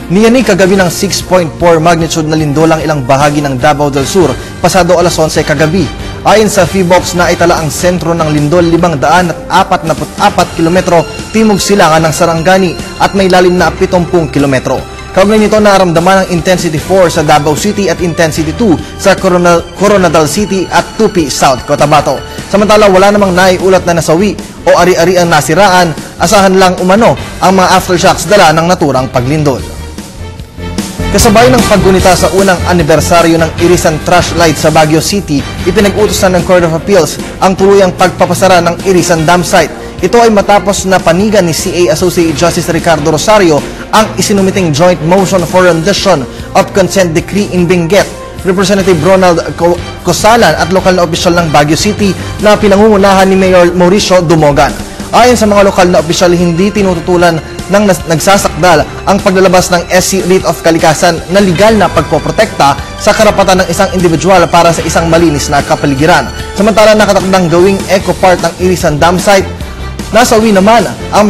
Niyani kagabi ng 6.4 magnitude na lindolang ilang bahagi ng Davao del Sur pasado alas 11 kagabi. Ayon sa PHIVOLCS na itala ang sentro ng lindol 544 kilometro timog silangan ng Sarangani at may lalim na 70 kilometro. Kaugnay nito naramdaman ang Intensity 4 sa Davao City at Intensity 2 sa Coronadal City at Tupi, South Cotabato. Samantala wala namang naiulat na nasawi o ari-ari ang nasiraan, asahan lang umano ang mga aftershocks dala ng naturang paglindol. Kasabay ng paggunita sa unang anibersaryo ng Irisan Trash Light sa Baguio City, ipinag-utosan ng Court of Appeals ang tuluyang pagpapasara ng Irisan Dam Site. Ito ay matapos na panigan ni CA Associate Justice Ricardo Rosario ang isinumiting joint motion for rendition of consent decree in Benguet. Representative Ronald Cosalan at lokal na opisyal ng Baguio City na pinangungunahan ni Mayor Mauricio Dumogan. Ayon sa mga lokal na opisyal, hindi tinututulan ng nagsasakdal ang paglalabas ng SC Writ of Kalikasan na legal na pagpoprotekta sa karapatan ng isang individual para sa isang malinis na kapaligiran. Samantala nakatakdang gawing eco part ng Irisan Dam Site. Nasawi naman ang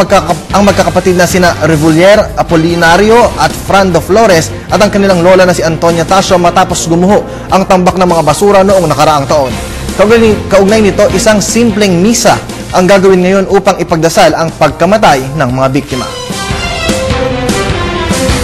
magkakapatid na sina Revulier, Apolinario at Frando Flores at ang kanilang lola na si Antonia Tasio matapos gumuho ang tambak ng mga basura noong nakaraang taon. Kaugnay nito, isang simpleng misa ang gagawin ngayon upang ipagdasal ang pagkamatay ng mga biktima.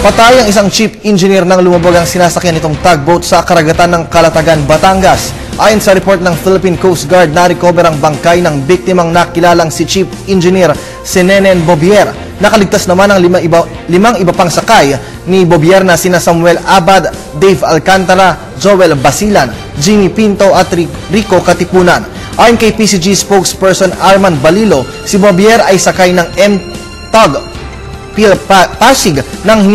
Patay ang isang chief engineer nang lumubog ang sinasakyan nitong tugboat sa karagatan ng Calatagan, Batangas. Ayon sa report ng Philippine Coast Guard, na-recover ang bangkay ng biktimang nakilalang si Chief Engineer Senenen Bobier. Nakaligtas naman ang limang iba pang sakay ni Bobier na sina Samuel Abad, Dave Alcantara, Joel Basilan, Jimmy Pinto at Rico Katipunan. Ayon kay PCG spokesperson Armand Balilo, si Bobier ay sakay ng M-Tug Pasig nang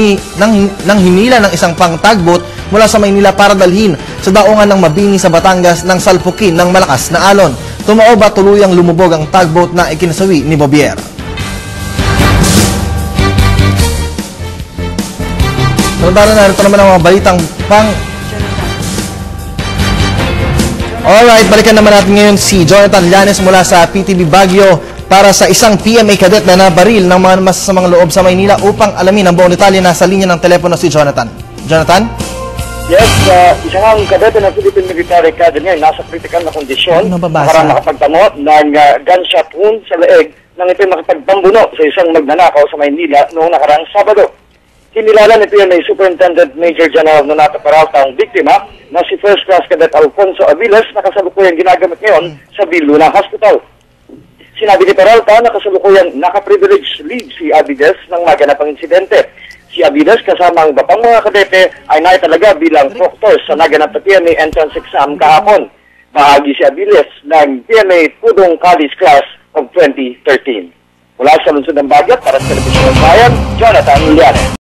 hinila ng isang pang tugboat mula sa Maynila para dalhin sa daungan ng Mabini sa Batangas nang salpukin ng malakas na alon. Tumao ba tuluyang lumubog ang tugboat na ikinasawi ni Bobier? Samantala narito naman ang mga balitang Alright, balikan naman natin ngayon si Jonathan Llanes mula sa PTV Baguio para sa isang PMA cadet na nabaril ng mga masasamang loob sa Maynila upang alamin ang buong detalye. Nasa linya ng telepono si Jonathan. Jonathan? Yes, isang kadete ng Philippine Military Academy ay nasa critical na kondisyon para makapagtamo ng gunshot wound sa leeg nang ito'y makapagpambuno sa isang magnanakaw sa Maynila noong nakaraang Sabado. Kinilala ni PMA Superintendent Major General Nonato Peralta ang biktima na si First Class Cadet Alfonso Aviles na kasalukuyang ginagamit ngayon sa Viluna Hospital. Sinabi ni Peralta na kasalukuyang naka-privilege leave si Aviles nang maganapang insidente. Si Aviles kasama ang iba pang mga kadete ay naitalaga bilang proctor sa naganap na PMA entrance exam kahapon. Bahagi si Aviles ng PMA Pudong College Class of 2013. Mula sa lungsod ng Baguio para sa Telebisyon ng Bayan, Jonathan Llanes.